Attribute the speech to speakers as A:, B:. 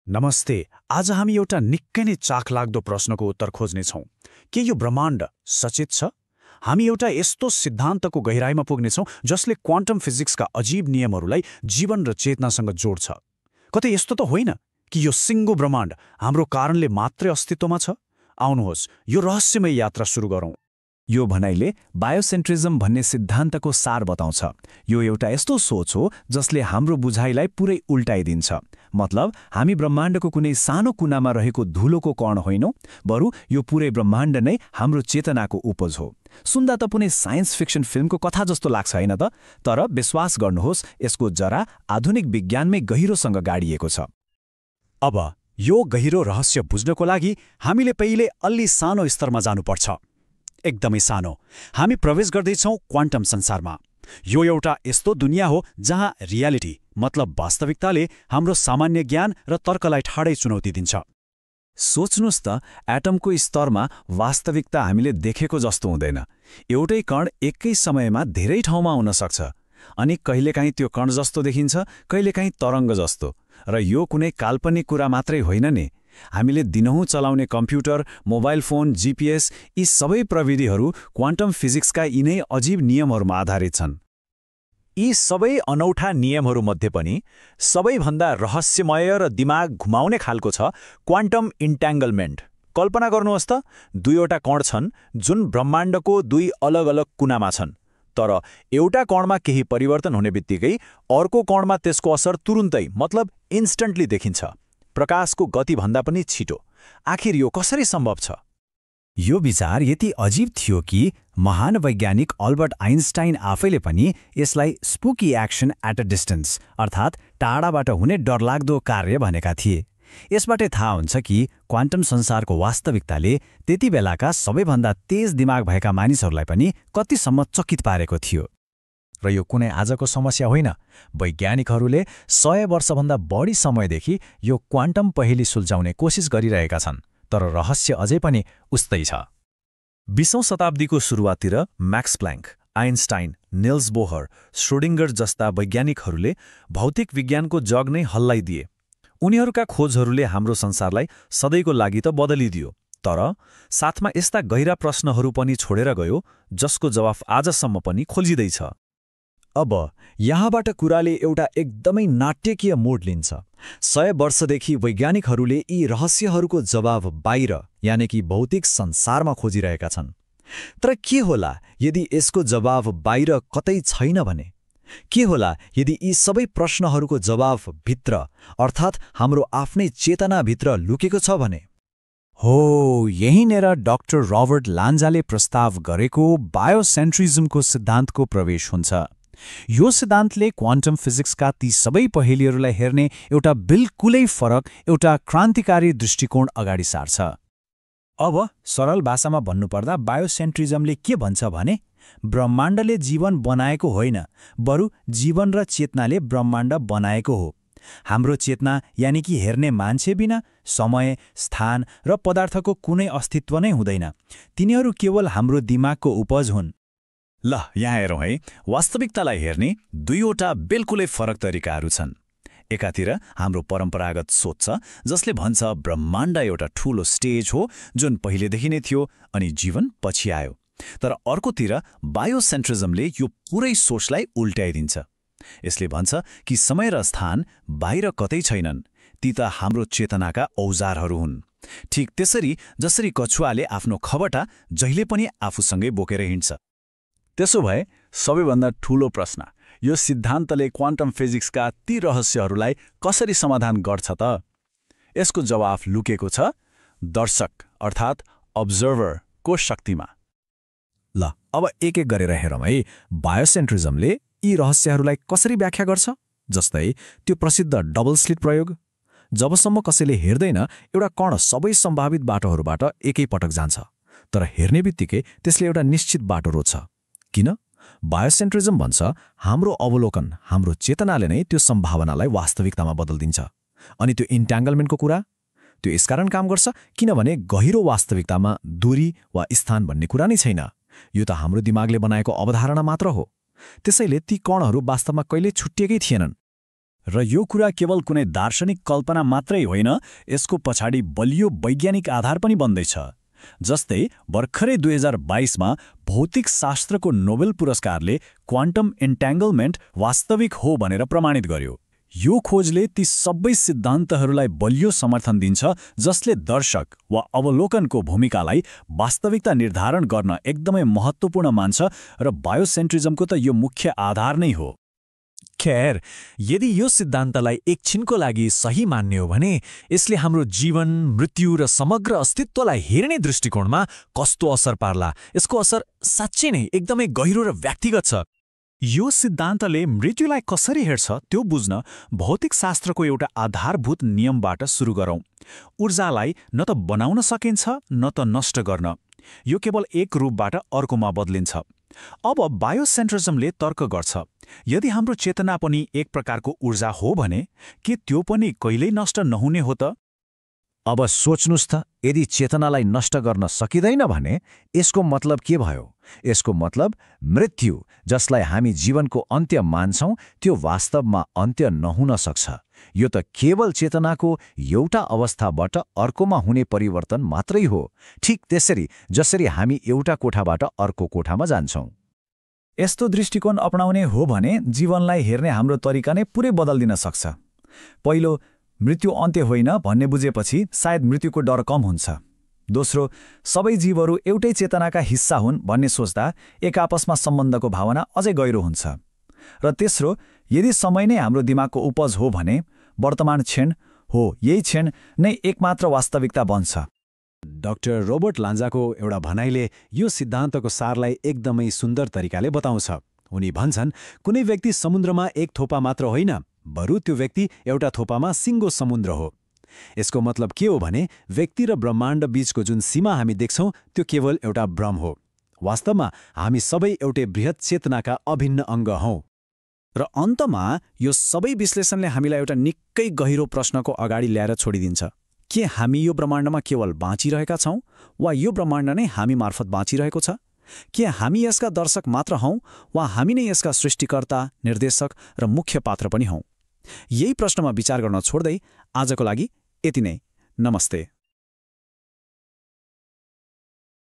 A: नमस्ते। आज हामी एउटा निकै नै चाखलाग्दो प्रश्नको उत्तर खोज्नेछौँ। के यो ब्रह्माण्ड सचेत छ? हामी एउटा यस्तो सिद्धान्तको गहिराइमा पुग्नेछौँ जसले क्वान्टम फिजिक्सका अजीब नियमहरूलाई जीवन र चेतनासँग जोड्छ। कतै यस्तो त होइन कि यो सिङ्गो ब्रह्माण्ड हाम्रो कारणले मात्रै अस्तित्वमा छ? आउनुहोस् यो रहस्यमय यात्रा सुरु गरौँ।
B: यो भनाइले बायोसेन्ट्रिजम भन्ने सिद्धान्तको सार बताउँछ। यो एउटा यस्तो सोच हो जसले हाम्रो बुझाइलाई पुरै उल्टाइदिन्छ। मतलब हामी ब्रह्माण्डको कुनै सानो कुनामा रहेको धुलोको कण होइनौँ, बरु यो पुरै ब्रह्माण्ड नै हाम्रो चेतनाको उपज हो। सुन्दा त पुनै साइन्स फिक्सन फिल्मको कथा जस्तो लाग्छ होइन त? तर विश्वास गर्नुहोस्, यसको जरा आधुनिक विज्ञानमै गहिरोसँग गाडिएको छ।
A: अब यो गहिरो रहस्य बुझ्नको लागि हामीले पहिले अलि सानो स्तरमा जानुपर्छ। एकदमै सानो। हामी प्रवेश गर्दैछौँ क्वान्टम संसारमा। यो एउटा यस्तो दुनियाँ हो जहाँ रियालिटी मतलब वास्तविकताले हाम्रो सामान्य ज्ञान र तर्कलाई ठाडै चुनौती दिन्छ।
B: सोच्नुस् त, एटमको स्तरमा वास्तविकता हामीले देखेको जस्तो हुँदैन। एउटै कण एकै समयमा धेरै ठाउँमा हुन सक्छ, अनि कहिलेकाहीँ त्यो कण जस्तो देखिन्छ, कहिलेकाहीँ तरङ्ग जस्तो। र यो कुनै काल्पनिक कुरा मात्रै होइन नि। हामीले दिनहुँ चलाउने कम्प्युटर, मोबाइल फोन, जीपीएस, यी सबै प्रविधिहरू क्वान्टम फिजिक्सका यिनै अजीब नियमहरूमा आधारित छन्।
C: यी सबै अनौठा नियमहरूमध्ये पनि सबैभन्दा रहस्यमय र दिमाग घुमाउने खालको छ क्वान्टम इन्ट्याङ्गलमेन्ट। कल्पना गर्नुहोस् त, दुईवटा कण छन् जुन ब्रह्माण्डको दुई अलग अलग कुनामा छन्। तर एउटा कणमा केही परिवर्तन हुने बित्तिकै अर्को कणमा त्यसको असर तुरुन्तै मतलब इन्स्टन्टली देखिन्छ, प्रकाशको गतिभन्दा पनि छिटो। आखिर यो कसरी सम्भव छ?
B: यो विचार यति अजीब थियो कि महान वैज्ञानिक अल्बर्ट आइन्स्टाइन आफैले पनि यसलाई स्पुकी एक्सन एट अ डिस्टेन्स अर्थात् टाढाबाट हुने डरलाग्दो कार्य भनेका थिए। यसबाटै थाहा हुन्छ कि क्वान्टम संसारको वास्तविकताले त्यति बेलाका सबैभन्दा तेज दिमाग भएका मानिसहरूलाई पनि कतिसम्म चकित पारेको थियो।
C: र यो कुनै आजको समस्या होइन। वैज्ञानिकहरूले 100 वर्षभन्दा बढी समयदेखि यो क्वान्टम पहेँली सुल्झाउने कोसिस गरिरहेका छन्, तर रहस्य अझै पनि उस्तै छ। 20औं शताब्दीको सुरुवाततिर Max Planck, Einstein, Niels Bohr, Schrodinger जस्ता वैज्ञानिकहरूले भौतिक विज्ञानको जग नै हल्लाइदिए। उनीहरूका खोजहरूले हाम्रो संसारलाई सधैँको लागि त बदलिदियो, तर साथमा यस्ता गहिरा प्रश्नहरू पनि छोडेर गयो जसको जवाफ आजसम्म पनि खोजिँदैछ।
B: अब यहाँबाट कुराले एउटा एकदमै नाट्यकीय मोड लिन्छ। 100 वर्षदेखि वैज्ञानिकहरूले यी रहस्यहरूको जवाब बाहिर यानि कि भौतिक संसारमा खोजिरहेका छन्। तर के होला यदि यसको जवाब बाहिर कतै छैन भने? के होला यदि यी सबै प्रश्नहरूको जवाब भित्र अर्थात् हाम्रो आफ्नै चेतनाभित्र लुकेको छ भने?
A: हो, यहीँनेर डाक्टर रबर्ट लान्जाले प्रस्ताव गरेको बायोसेन्ट्रिजमको सिद्धान्तको प्रवेश हुन्छ। यो सिद्धान्तले क्वान्टम फिजिक्सका ती सबै पहेँलीहरूलाई हेर्ने एउटा बिल्कुलै फरक, एउटा क्रान्तिकारी दृष्टिकोण अगाडि सार्छ।
C: अब सरल भाषामा भन्नुपर्दा बायोसेन्ट्रिजमले के भन्छ भने ब्रह्माण्डले जीवन बनाएको होइन, बरु जीवन र चेतनाले ब्रह्माण्ड बनाएको हो। हाम्रो चेतना यानि कि हेर्ने मान्छे बिना समय, स्थान र पदार्थको कुनै अस्तित्व नै हुँदैन। तिनीहरू केवल हाम्रो दिमागको उपज हुन्।
B: ल, यहाँ हेरौँ है। वास्तविकतालाई हेर्ने दुईवटा बिल्कुलै फरक तरिकाहरू छन्। एकातिर हाम्रो परम्परागत सोच छ जसले भन्छ ब्रह्माण्ड एउटा ठूलो स्टेज हो जुन पहिलेदेखि नै थियो अनि जीवन पछि आयो। तर अर्कोतिर बायोसेन्ट्रिजमले यो पुरै सोचलाई उल्टाइदिन्छ। यसले भन्छ कि समय र स्थान बाहिर कतै छैनन्, ती त हाम्रो चेतनाका औजारहरू हुन्। ठिक त्यसरी जसरी कछुवाले आफ्नो खबटा जहिले पनि आफूसँगै बोकेर हिँड्छ।
A: त्यसो भए सबैभन्दा ठूलो प्रश्न, यो सिद्धान्तले क्वान्टम फिजिक्सका ती रहस्यहरूलाई कसरी समाधान गर्छ त? यसको जवाफ लुकेको छ दर्शक अर्थात् अब्जर्भरको शक्तिमा।
C: ल, अब एक एक गरेर हेरौँ है। बायोसेन्ट्रिजमले यी रहस्यहरूलाई कसरी व्याख्या गर्छ? जस्तै त्यो प्रसिद्ध डबल स्लिट प्रयोग। जबसम्म कसैले हेर्दैन, एउटा कण सबै सम्भावित बाटोहरूबाट एकै पटक जान्छ, तर हेर्ने बित्तिकै त्यसले एउटा निश्चित बाटो रोज्छ। किन? बायोसेन्ट्रिजम भन्छ हाम्रो अवलोकन, हाम्रो चेतनाले नै त्यो सम्भावनालाई वास्तविकतामा बदलिदिन्छ। अनि त्यो इन्ट्याङ्गलमेन्टको कुरा, त्यो यसकारण काम गर्छ किनभने गहिरो वास्तविकतामा दूरी वा स्थान भन्ने कुरा नै छैन। यो त हाम्रो दिमागले बनाएको अवधारणा मात्र हो। त्यसैले ती कणहरू वास्तवमा कहिले छुट्टिएकै थिएनन्।
B: र यो कुरा केवल कुनै दार्शनिक कल्पना मात्रै होइन, यसको पछाडि बलियो वैज्ञानिक आधार पनि बन्दैछ। जस्तै भर्खरै 2022मा भौतिक शास्त्रको नोबेल पुरस्कारले क्वान्टम एन्ट्याङ्गलमेन्ट वास्तविक हो भनेर प्रमाणित गर्यो। यो खोजले ती सबै सिद्धान्तहरूलाई बलियो समर्थन दिन्छ जसले दर्शक वा अवलोकनको भूमिकालाई वास्तविकता निर्धारण गर्न एकदमै महत्त्वपूर्ण मान्छ र बायोसेन्ट्रिजमको त यो मुख्य आधार नै हो।
C: खैर, यदि यो सिद्धान्तलाई एकछिनको लागि सही मान्ने हो भने यसले हाम्रो जीवन, मृत्यु र समग्र अस्तित्वलाई हेर्ने दृष्टिकोणमा कस्तो असर पार्ला? यसको असर साँच्चै नै एकदमै गहिरो र व्यक्तिगत छ।
A: यो सिद्धान्तले मृत्युलाई कसरी हेर्छ त्यो बुझ्न भौतिक शास्त्रको एउटा आधारभूत नियमबाट सुरु गरौँ। ऊर्जालाई न त बनाउन सकिन्छ न त नष्ट गर्न। यो केवल एक रूपबाट अर्कोमा बदलिन्छ। अब बायोसेन्ट्रिजमले तर्क गर्छ, यदि हाम्रो चेतना पनि एक प्रकारको ऊर्जा हो भने के त्यो पनि कहिल्यै नष्ट नहुने हो त?
C: अब सोच्नुस् त, यदि चेतनालाई नष्ट गर्न सकिँदैन भने यसको मतलब के भयो? यसको मतलब मृत्यु, जसलाई हामी जीवनको अन्त्य मान्छौं, त्यो वास्तवमा अन्त्य नहुन सक्छ। यो त केवल चेतनाको एउटा अवस्थाबाट अर्कोमा हुने परिवर्तन मात्रै हो, ठीक त्यसरी जसरी हामी एउटा कोठाबाट अर्को कोठामा जान्छौं।
B: यस्तो दृष्टिकोण अपनाउने हो भने जीवनलाई हेर्ने हाम्रो तरिका नै पुरै बदल्दिन सक्छ। पहिलो, मृत्यु अन्त्य होइन भन्ने बुझेपछि सायद मृत्युको डर कम हुन्छ। दोस्रो, सबै जीवहरू एउटै चेतनाका हिस्सा हुन् भन्ने सोच्दा एक आपसमा सम्बन्धको भावना अझै गहिरो हुन्छ। र तेस्रो, यदि समय नै हाम्रो दिमागको उपज हो भने वर्तमान क्षण हो, यही क्षण नै एकमात्र वास्तविकता बन्छ।
A: डाक्टर रोबर्ट लान्जाको एउटा भनाइले यो सिद्धान्तको सारलाई एकदमै सुन्दर तरिकाले बताउँछ। उनी भन्छन्, कुनै व्यक्ति समुद्रमा एक थोपा मात्र होइन, बरु त्यो व्यक्ति एउटा थोपामा सिङ्गो समुद्र हो। यसको मतलब के हो भने व्यक्ति र ब्रह्माण्ड बीचको जुन सीमा हामी देख्छौं त्यो केवल एउटा भ्रम हो। वास्तवमा हामी सबै एउटै बृहत चेतनाका अभिन्न अङ्ग हौं। र अन्तमा यो सबै विश्लेषणले हामीलाई एउटा निकै गहिरो प्रश्नको अगाडि ल्याएर छोडिदिन्छ। के हामी यो ब्रह्माण्डमा केवल बाँचिरहेका छौं वा यो ब्रह्माण्ड नै हामी मार्फत बाँचिरहेको छ? के हामी यसका दर्शक मात्र हौं वा हामी नै यसका सृष्टिकर्ता, निर्देशक र मुख्य पात्र पनि हौं? यही प्रश्नमा विचार गर्न छोड्दै आजको लागि यति नै। नमस्ते।